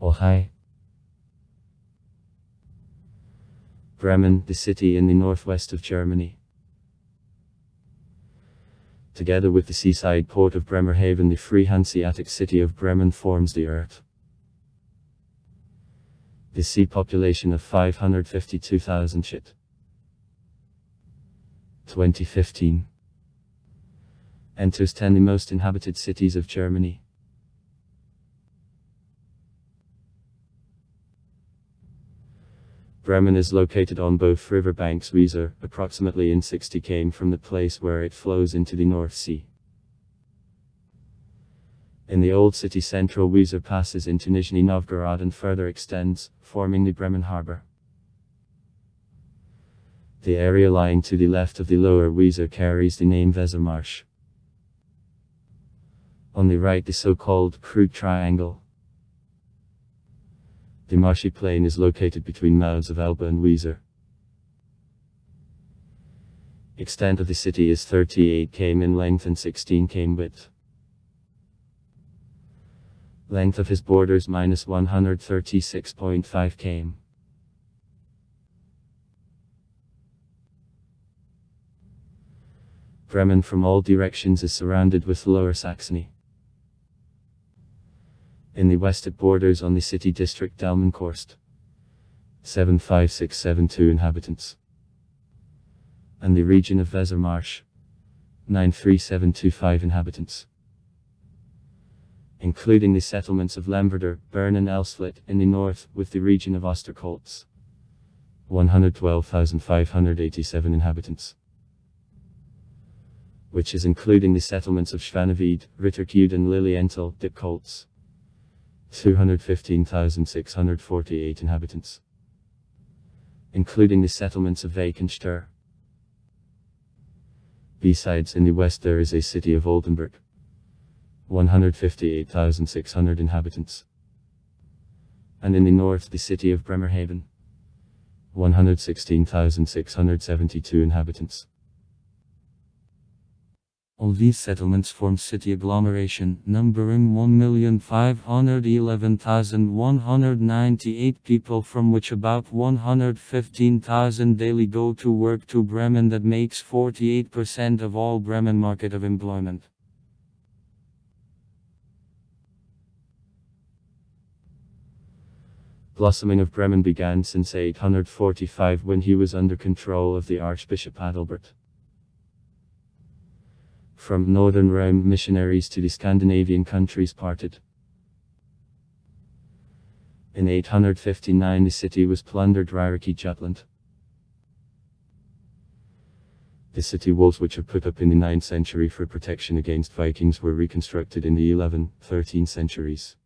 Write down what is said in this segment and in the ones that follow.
Oh hi. Bremen, the city in the northwest of Germany. Together with the seaside port of Bremerhaven, the free Hanseatic city of Bremen forms the earth. The sea population of 552,000 shit. 2015. Enters 10 the most inhabited cities of Germany. Bremen is located on both river banks. Weser, approximately in 60 km from the place where it flows into the North Sea. In the old city central, Weser passes into Nizhny Novgorod and further extends, forming the Bremen harbor. The area lying to the left of the lower Weser carries the name Wesermarsch. On the right, the so-called Krug Triangle. The marshy plain is located between mouths of Elbe and Weser. Extent of the city is 38 km in length and 16 km width. Length of his borders minus 136.5 km. Bremen from all directions is surrounded with Lower Saxony. In the west it borders on the city district Delmenhorst, 75672 inhabitants, and the region of Wesermarsch, 93725 inhabitants, including the settlements of Lemwerder, Bern and Elsfleth in the north, with the region of Osterkolz, 112,587 inhabitants, which is including the settlements of Schwaneveld, Ritterkude and Lilienthal, Dipkolz, 215,648 inhabitants, including the settlements of Weikenstör. Besides, in the west there is a city of Oldenburg, 158,600 inhabitants, and in the north the city of Bremerhaven, 116,672 inhabitants. All these settlements form city agglomeration, numbering 1,511,198 people, from which about 115,000 daily go to work to Bremen. That makes 48% of all Bremen market of employment. Blossoming of Bremen began since 845 when he was under control of the Archbishop Adalbert. From northern Rome, missionaries to the Scandinavian countries parted. In 859 the city was plundered. Rierike Jutland. The city walls, which are put up in the 9th century for protection against Vikings, were reconstructed in the 11th, 13th centuries.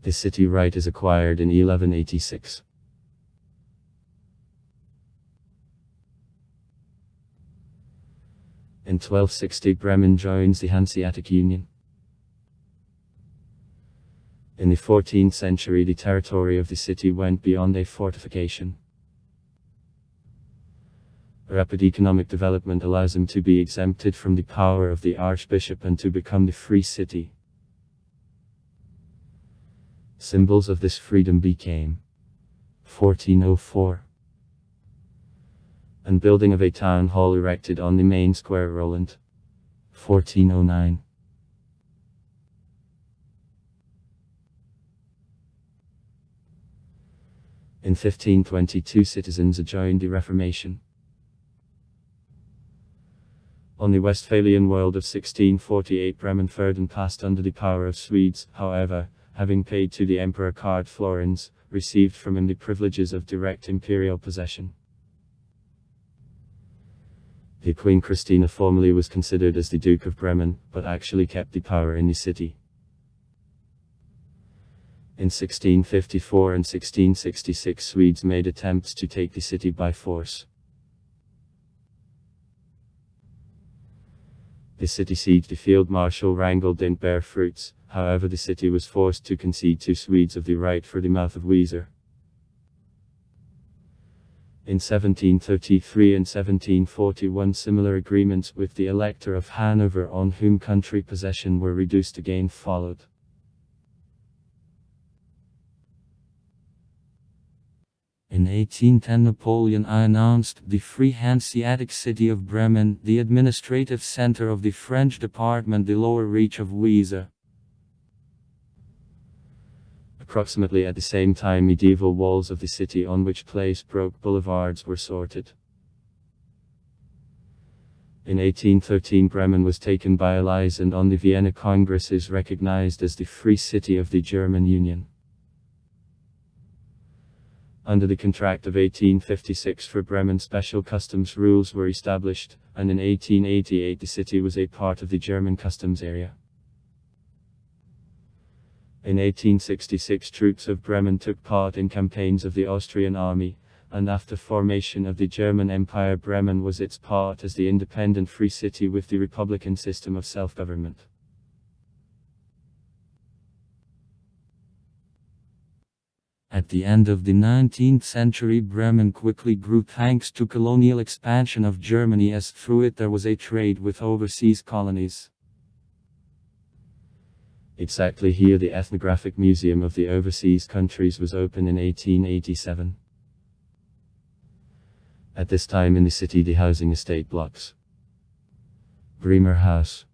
The city right is acquired in 1186. In 1260 Bremen joins the Hanseatic Union. In the 14th century the territory of the city went beyond a fortification. Rapid economic development allows him to be exempted from the power of the archbishop and to become the free city. Symbols of this freedom became 1404. And building of a town hall erected on the main square Roland, 1409. In 1522 citizens adjoined the Reformation. On the Westphalian World of 1648 Bremen-Verden passed under the power of Swedes, however, having paid to the Emperor Card florins, received from him the privileges of direct imperial possession. The Queen Christina formerly was considered as the Duke of Bremen, but actually kept the power in the city. In 1654 and 1666 Swedes made attempts to take the city by force. The city siege, the field marshal Wrangel, didn't bear fruits. However, the city was forced to concede to Swedes of the right for the mouth of Weser. In 1733 and 1741 similar agreements with the Elector of Hanover, on whom country possession were reduced again, followed. In 1810, Napoleon announced the free Hanseatic city of Bremen, the administrative center of the French department, the lower reach of Weser. Approximately at the same time, medieval walls of the city on which place broke boulevards were sorted. In 1813, Bremen was taken by allies and on the Vienna Congress is recognized as the Free City of the German Union. Under the Contract of 1856 for Bremen, special customs rules were established, and in 1888 the city was a part of the German customs area. In 1866, troops of Bremen took part in campaigns of the Austrian army, and after formation of the German Empire, Bremen was its part as the independent free city with the republican system of self-government. At the end of the 19th century, Bremen quickly grew thanks to colonial expansion of Germany, as through it there was a trade with overseas colonies. Exactly here the Ethnographic Museum of the Overseas Countries was opened in 1887. At this time in the city the housing estate blocks, Bremer House,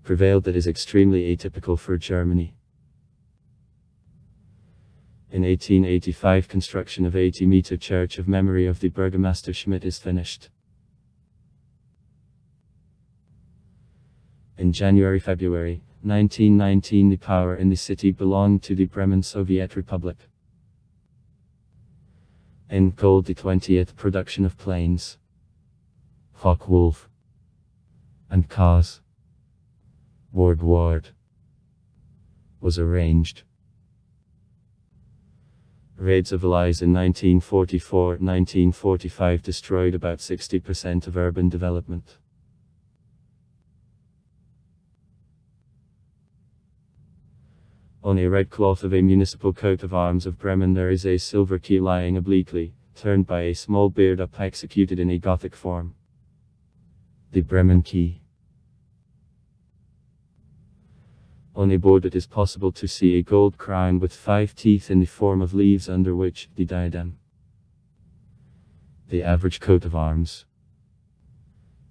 prevailed that is extremely atypical for Germany. In 1885 construction of 80-meter church of memory of the Burgomaster Schmidt is finished. In January-February 1919 the power in the city belonged to the Bremen Soviet Republic. In called the 20th production of planes, Focke-Wulf, and cars, Ward was arranged. Raids of allies in 1944-1945 destroyed about 60% of urban development. On a red cloth of a municipal coat of arms of Bremen there is a silver key lying obliquely, turned by a small beard up executed in a Gothic form. The Bremen key. On a board it is possible to see a gold crown with 5 teeth in the form of leaves under which the diadem. The average coat of arms,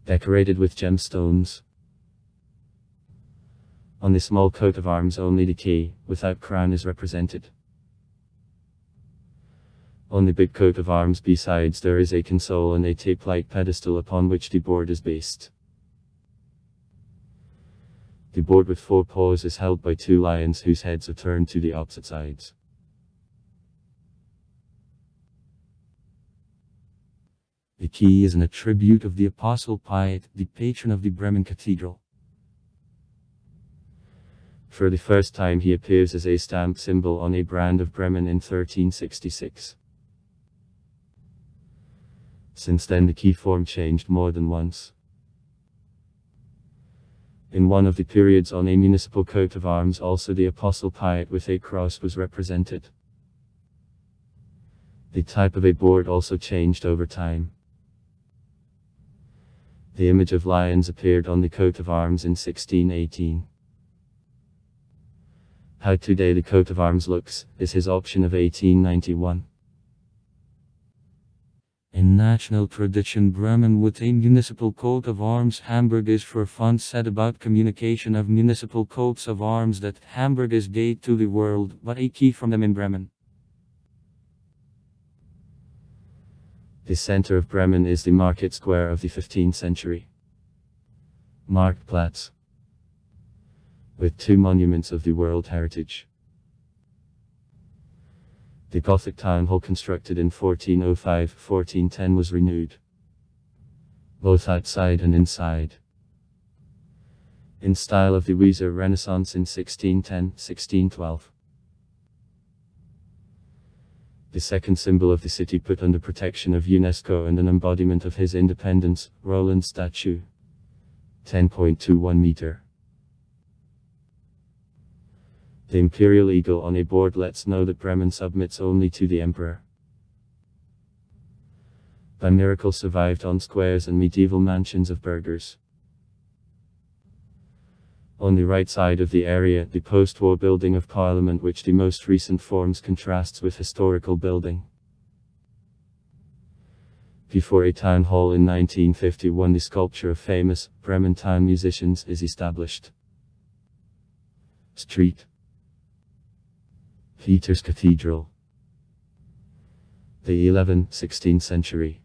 decorated with gemstones. On the small coat of arms only the key, without crown, is represented. On the big coat of arms besides there is a console and a tape-like pedestal upon which the board is based. The board with 4 paws is held by 2 lions whose heads are turned to the opposite sides. The key is an attribute of the Apostle Piet, the patron of the Bremen Cathedral. For the first time he appears as a stamped symbol on a brand of Bremen in 1366. Since then the key form changed more than once. In one of the periods on a municipal coat of arms also the Apostle Piet with a cross was represented. The type of a board also changed over time. The image of lions appeared on the coat of arms in 1618. How today the coat of arms looks, is his option of 1891. In national tradition, Bremen with a municipal coat of arms. Hamburg is for fun said about communication of municipal coats of arms that Hamburg is gate to the world, but a key from them in Bremen. The center of Bremen is the market square of the 15th century. Marktplatz, with 2 monuments of the World Heritage. The Gothic town hall constructed in 1405-1410 was renewed, both outside and inside, in style of the Weser Renaissance in 1610-1612. The second symbol of the city put under protection of UNESCO and an embodiment of his independence, Roland statue, 10.21 meter. The imperial eagle on a board lets know that Bremen submits only to the emperor. By miracle survived on squares and medieval mansions of burghers. On the right side of the area, the post-war building of Parliament, which the most recent forms contrasts with historical building. Before a town hall in 1951, the sculpture of famous Bremen town musicians is established. Street. Peter's Cathedral. The 11th-16th century.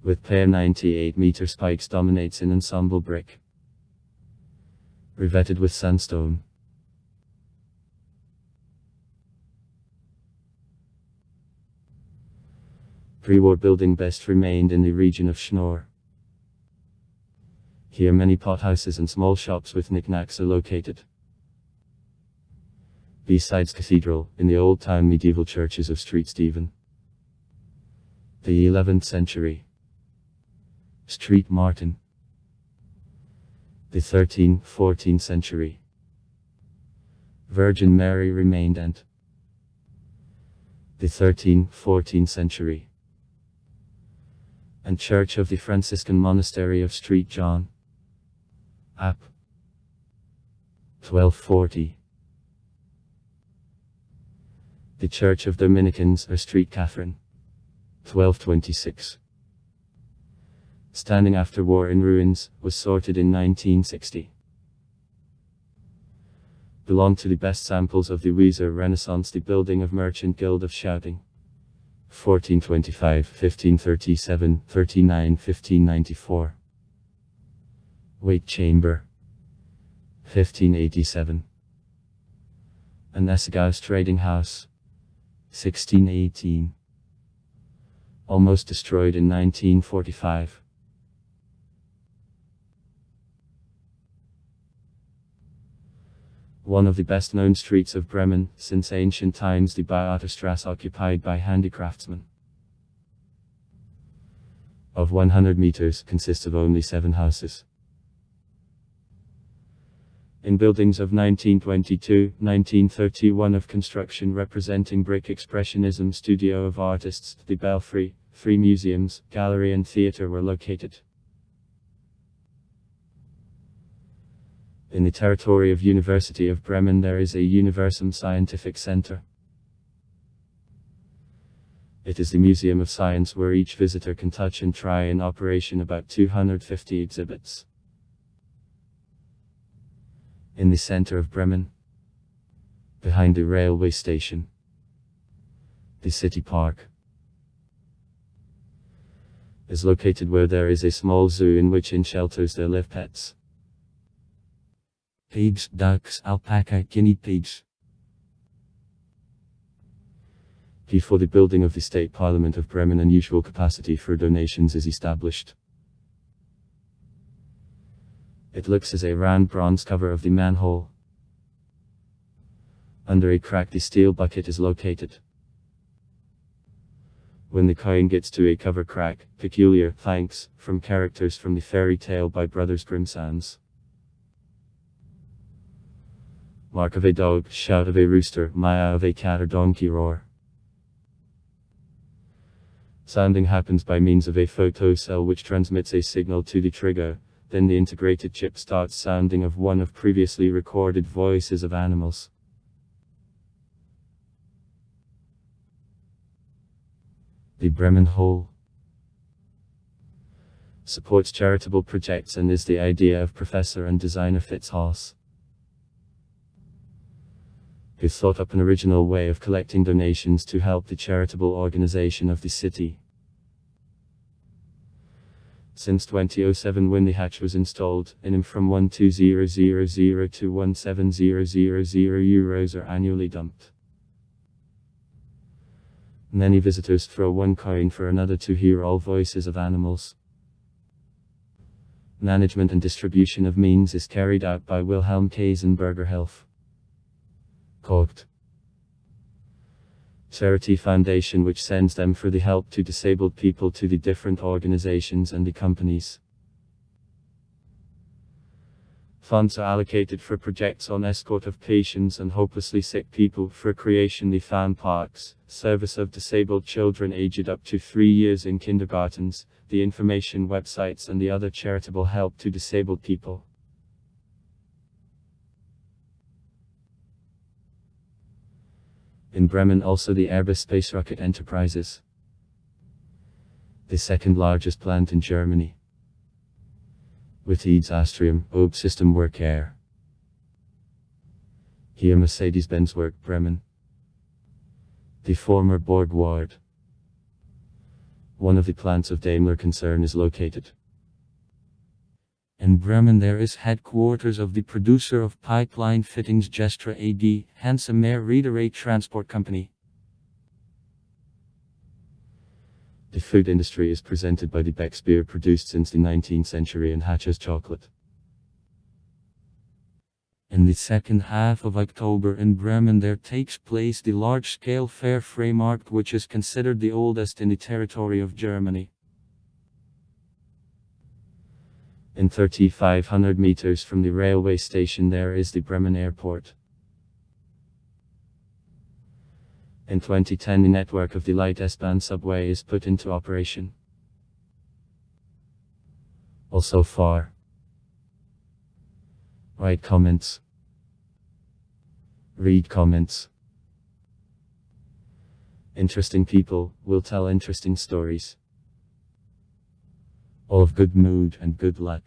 With pair 98-meter spikes dominates in ensemble brick. Revetted with sandstone. Pre-war building best remained in the region of Schnorr. Here many pothouses and small shops with knickknacks are located. Besides cathedral, in the old town medieval churches of Street Stephen. The 11th century. Street Martin. The 13th-14th century. Virgin Mary remained and the 13th-14th century. And Church of the Franciscan Monastery of Street John. App. 1240. The Church of Dominicans or Street Catherine. 1226. Standing after war in ruins, was sorted in 1960. Belonged to the best samples of the Weezer Renaissance, the building of Merchant Guild of Shouting. 1425, 1537, 39, 1594. Weight Chamber. 1587. An Essegaus Trading House. 1618. Almost destroyed in 1945. One of the best known streets of Bremen, since ancient times, the Bauauterstrasse, occupied by handicraftsmen. Of 100 meters, consists of only 7 houses. In buildings of 1922, 1931 of construction representing brick expressionism, studio of artists, the belfry, 3 museums, gallery and theatre were located. In the territory of University of Bremen there is a Universum Scientific Center. It is the museum of science where each visitor can touch and try in operation about 250 exhibits. In the center of Bremen, behind the railway station, the city park is located, where there is a small zoo in which in shelters there live pets. Pigs, ducks, alpaca, guinea pigs. Before the building of the State Parliament of Bremen, unusual capacity for donations is established. It looks as a round bronze cover of the manhole. Under a crack the steel bucket is located. When the coin gets to a cover crack, peculiar thanks from characters from the fairy tale by Brothers Grimm sounds. Mark of a dog, shout of a rooster, maya of a cat or donkey roar. Sounding happens by means of a photocell which transmits a signal to the trigger, then the integrated chip starts sounding of one of previously recorded voices of animals. The Bremen Hole supports charitable projects and is the idea of professor and designer Fitz Haas, who thought up an original way of collecting donations to help the charitable organization of the city. Since 2007, when the hatch was installed, in from €1,200 to €1,700 are annually dumped. Many visitors throw one coin for another to hear all voices of animals. Management and distribution of means is carried out by Wilhelm Kaisenberger Health. Corked. Charity Foundation, which sends them for the help to disabled people to the different organizations and the companies. Funds are allocated for projects on escort of patients and hopelessly sick people, for creation the fan parks, service of disabled children aged up to 3 years in kindergartens, the information websites and the other charitable help to disabled people. In Bremen also the Airbus Space Rocket Enterprises. the second largest plant in Germany, with its Astrium Ob system work air. Here Mercedes-Benz work Bremen, the former Borg Ward. One of the plants of Daimler concern is located. In Bremen there is headquarters of the producer of pipeline fittings Gestra AG, hence a Mehr Reederei transport company. The food industry is presented by the Beck's beer produced since the 19th century and Hatch's chocolate. In the second half of October in Bremen there takes place the large-scale fair Freimarkt, which is considered the oldest in the territory of Germany. In 3,500 meters from the railway station there is the Bremen Airport. In 2010 the network of the Light S-Bahn subway is put into operation. Also far. Write comments. Read comments. Interesting people will tell interesting stories. All of good mood and good luck.